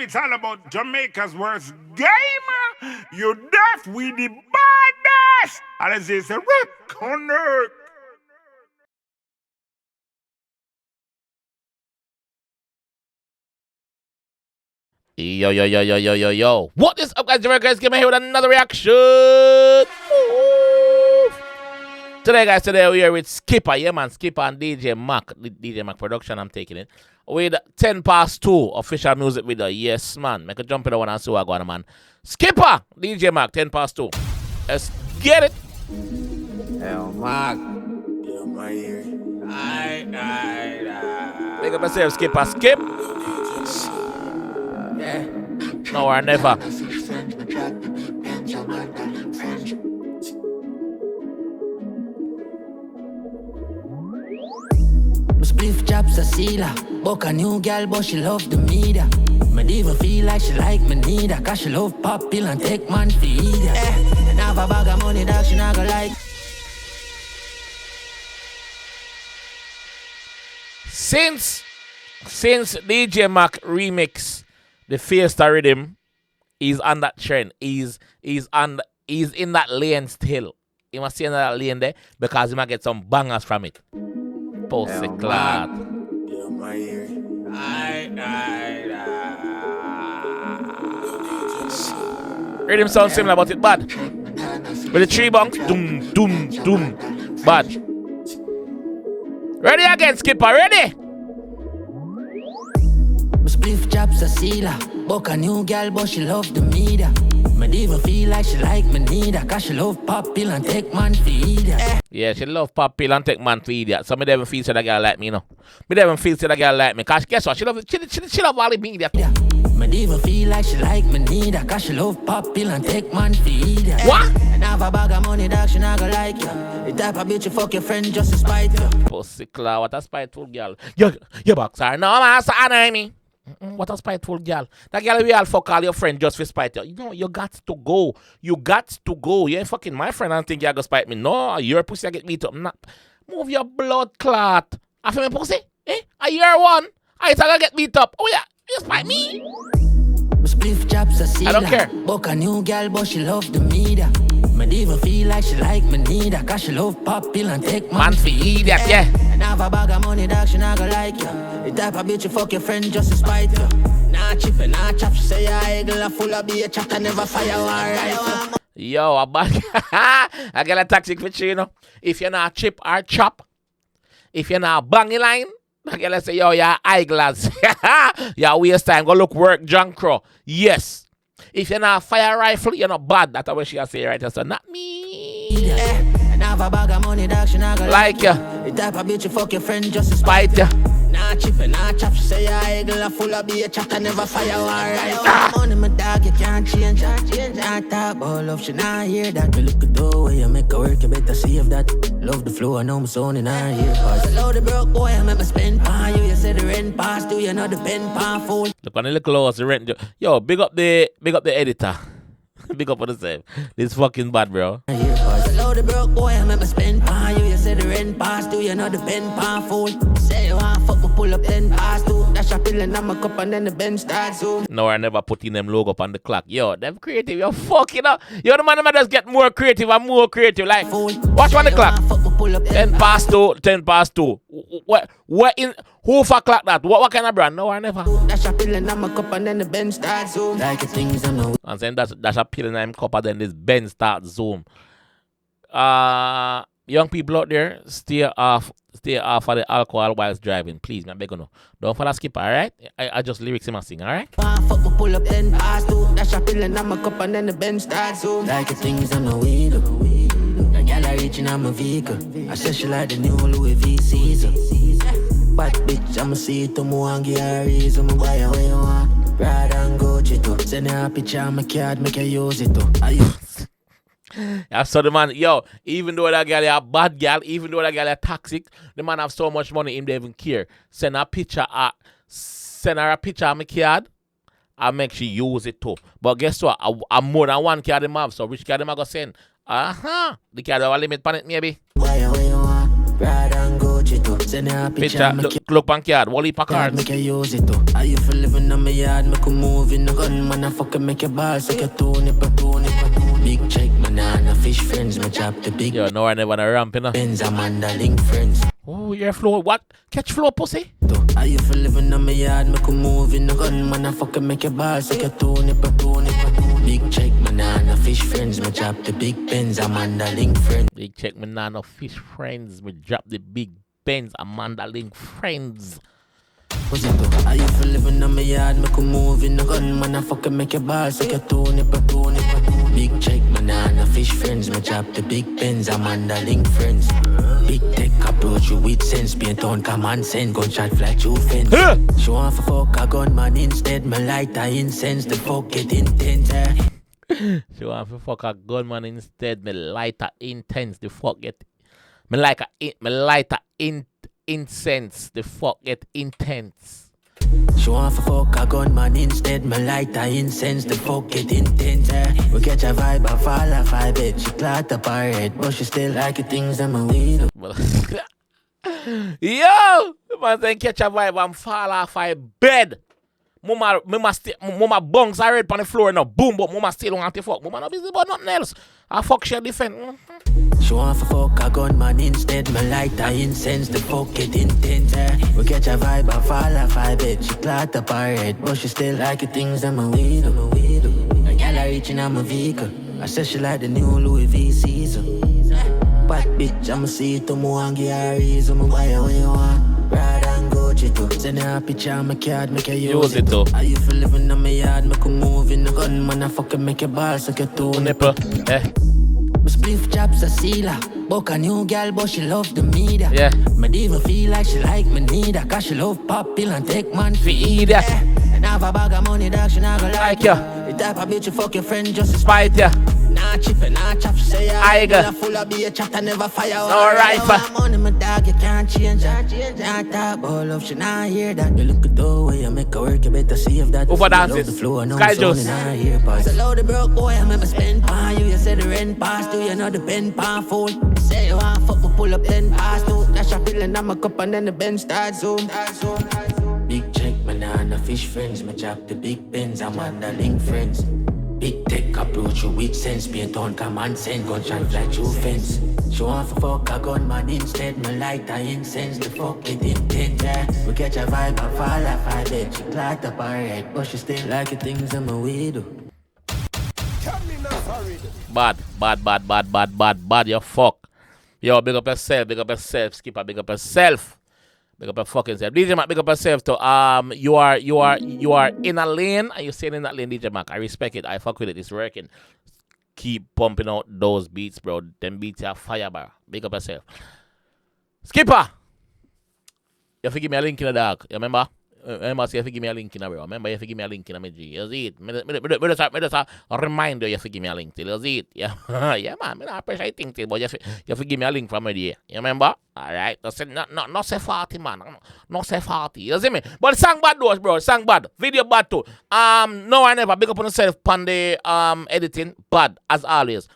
it's all about Jamaica's worst game. You deaf, we the baddest. And as they say, connect. Yo. What is up, guys? Jamaica Skippa here with another reaction. Today we are with Skippa. Yeah, man. Skippa and DJ Mac. DJ Mac production, I'm taking it. With 10 past 2 official music video. Yes, man. Make a jump in the one and see what I got, man. Skippa, DJ Mac, 10 past 2. Let's get it. Hell, Mac. Yeah, my ear. Aye. Make up yourself, Skippa. Skip. Yeah. No or never. Spliff chops a sealer. Book a new girl, but she love the media. Me even feel like she like me neither. Cause she love pop pill and take man feed. And have a bag of money that she not gonna like. Since DJ Mac remix the Fiesta rhythm, he's on that trend. He's in that lane still. He must stay in that lane there because he might get some bangers from it. Pussy clad. Yeah, my ear. Rhythm sounds similar, but it bad. With the 3 bunks, doom, bad. Ready again, Skippa, ready? Spliff chops a sealer. Book a new girl, but she love the media. Me even feel like she like me neither. Cause she love pop pill and take man feed. Yeah, she love pop pill and take man feed. So me never feel so that girl like me, you know. Me never feel so that girl like me. Cause guess what? She love all the media. Me even feel like she like me neither. Cause she love pop pill and take man feed. What? And have a bag of money that she not gonna like you. The type of bitch you fuck your friend just to spite you. Pussy claw, what a spiteful girl. You boxer. No, man, that's annoy me. What a spiteful girl. That girl we all fuck all your friend just for spite you. You know, you got to go. You ain't fucking my friend and think you're gonna spite me. No, your pussy get beat up. Nah. Move your blood clot. After me pussy? A year one. I gonna get beat up. Oh yeah, you spite me? Spliff chops a sealer. I don't care. Book a new girl, but she love the media. Me even feel like she like me neither. Cause she love pop pill and take man for idiot, yeah. And have a bag of money that she not gonna like you. The type of bitch you fuck your friend just to spite you. Nah chip and nah chop. She say your eagle full of beer chat and never fire one rifle. Yo, a bag. I got a tactic for you, you know. If you're not chip or chop, if you're not bangy line, okay, let's say, yo, you're eyeglass. You waste time. Go look work, junk crow. Yes. If you're not fire rifle, you're not bad. That's what she say right. So not me. And have a bag of money that she not gonna like you. The type of bitch you fuck your friend just to Spite you. Nah chip and nah chop. She say your eagle full of beer chat and never fire one rifle. Money my dog, you can't change. Nah talk about love, she not hear that. Me look at the way you make her work, you better save that. Love the flow, I know my son in her ear. Hello the broke boy, I make me spend pan you. You say the rent pass due, you know the pen pan full. Look on the little house, the rent. Yo, big up the editor. Big up on the same. This fucking bad, bro. Hello the broke boy, I make me spend pan you. You say the rent pass due, you know the pen pan full. Say you want fuck me pull up 10 past 2. Dash a pill and I'm a cup and then the bench starts soon. No, I never put in them logo up on the clock. Yo, them creative. Yo, fucking up. Yo, the man just get more creative and more creative. Like, watch on the clock. 10 past 2. 10 past 2. What in? Who for clock that? What kind of brand? No, I never. Dash a pill and I'm a cup and then the bench starts soon. Like things I know. And saying that's a pill and I'm cup and then this Ben starts zoom. Young people out there, stay off of the alcohol whilst driving, please. I beg you no. Don't fall asleep, alright? I just lyrics him a sing, alright? Fuck me pull up 10 past 2. Dash a pill and I'm a cup and then the bench starts soon. Like things I know we do. The gal I reaching on my vehicle. I said she like the new Louis V season. Bad bitch, I'ma see it to me and give her a reason. Me buy her what you want. Ride and go to. Send her a picture on my card, make her use it to. I saw the man, yo, even though that girl is a bad girl, even though that girl is toxic, the man have so much money, him don't even care. Send her a picture of my card and make she use it too. But guess what? I'm more than one card them have, so which card them I go send? The card have a limit on it maybe. Ride and go to. Send a Picture, picture, make look bank yard, Wally yard, Packard. make you use it too. Are you for living on my yard, make a move in the gun, man, I fucking make your balls, like a nipper. Big check, man, and fish friends, my job the big. Yo, no, I never a ramp, you know. Benz, Amanda, link friends. Oh, your flow, what? Catch flow, pussy? Are you for living on my yard, make a move in the gun, man, I fucking make your balls, like a nipper. Big check, man, and fish friends, my job the big Benz, Amanda, link friends. Big check, man, nano fish friends. We drop the big Benz, Amanda Link friends. Are you for living on my yard, make a move in the gun, man, I fucking make your balls, like a nipper. Big check, man, and fish friends, my job the big Benz, Amanda, link friends. Big tech approach you with sense, paint on common sense, gunshot fly through fence. She want to fuck a gunman instead, me light her incense, the fuck get intense. She want to fuck a gunman instead, me light her intense, the fuck get. Me light her incense, the fuck get intense. She want to fuck a gunman instead, me light her incense, the fuck get intense. We catch a vibe and fall off her bed, she clot up her head, but she still like the things I'm a weed. Yo! Man saying catch a vibe and fall off her bed. Mama bungs her head on the floor now, boom, but mama still want to fuck. Mama not busy about nothing else. I fuck she defend. She want to fuck a gunman instead, me light her incense, the fuck get intense. We catch a vibe and fall off her bed, she clot up her head, but she still like the things I'm a weed. A gal a reaching on my vehicle, I said she like the new Louis V season. Bad bitch, I'ma see it to mo and give her a reason, I'ma buy her what you want. Ride and go to send her a picture on my card, make her use it too. Are you for living on my yard, make a move in the gun, man, I fucking make your balls, like a nipper. My spliff chops a sealer. Book a new girl, but she love the media. Yeah. Me even feel like she like me neither, cause she love pop pill and take man for either. And have a bag of money that she not gonna like ya. The type of bitch you fuck your friend just to spite ya. Nah chip and nah chop, she say I got full of be a chat and never fire. Alright, money, my dog, you can't change that. Not talk about love, she not hear that. You look at the way you make her work, you better see if that. Over dances. Sky Juice. So low the broke boy, I remember spend on you. You said the rent past you, you know the pen pan full. Say you want fuck, but pull up 10 past two. Dash a pill and I'm a cup and then the bench start zoom. Big check, man, and fish friends. My job the big Benz, Amanda link friends. Big tech approach you with sense, paint on command sense, gunshot fly through fence. She want to fuck a gunman instead, me light her incense, the fuck get intense. We catch a vibe and fall off her bed, she clot up her head, but she still like the things I'm a weed. Bad, you fuck. Yo, big up yourself, Skippa, big up yourself. Big up your fucking self. DJ Mac, big up yourself too. You are in a lane and you're staying in that lane, DJ Mac. I respect it. I fuck with it. It's working. Keep pumping out those beats, bro. Them beats are fire, bro. Big up yourself. Skippa! You have to give me a link in the dark. You remember? Remember, say you have to give me a link in the bro. Remember, you have to give me a link in the G. You see it? Me just a reminder you have to give me a link till. You see it? Yeah, yeah, man. I don't appreciate things till, but you have to give me a link from me there. You remember? Alright? Not say 40, man. Not say 40. You see me? But song bad though, bro. Song bad. Video bad too. No, I never. Big up on yourself on the editing. Bad, as always.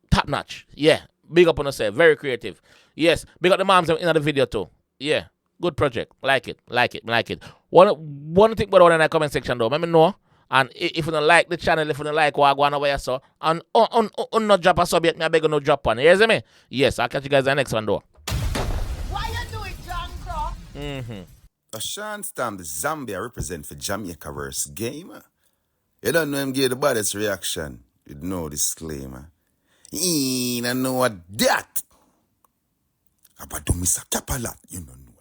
Top notch. Yeah. Big up on yourself. Very creative. Yes. Big up the moms in the video too. Yeah. Good project. Like it. One thing about in the comment section though. Let me know. And if you don't like the channel, if you don't like what I go on over here, so and not drop a sub yet, me I beg you no drop one. You hear me? Yes, I'll catch you guys in the next one though. Why you do it, John Crow? A Sean Stam, the Zambia represent for Jamaica versus Game. You don't know him give the baddest reaction. You know disclaimer. You don't know what that. About to miss a cap a lot, you don't know.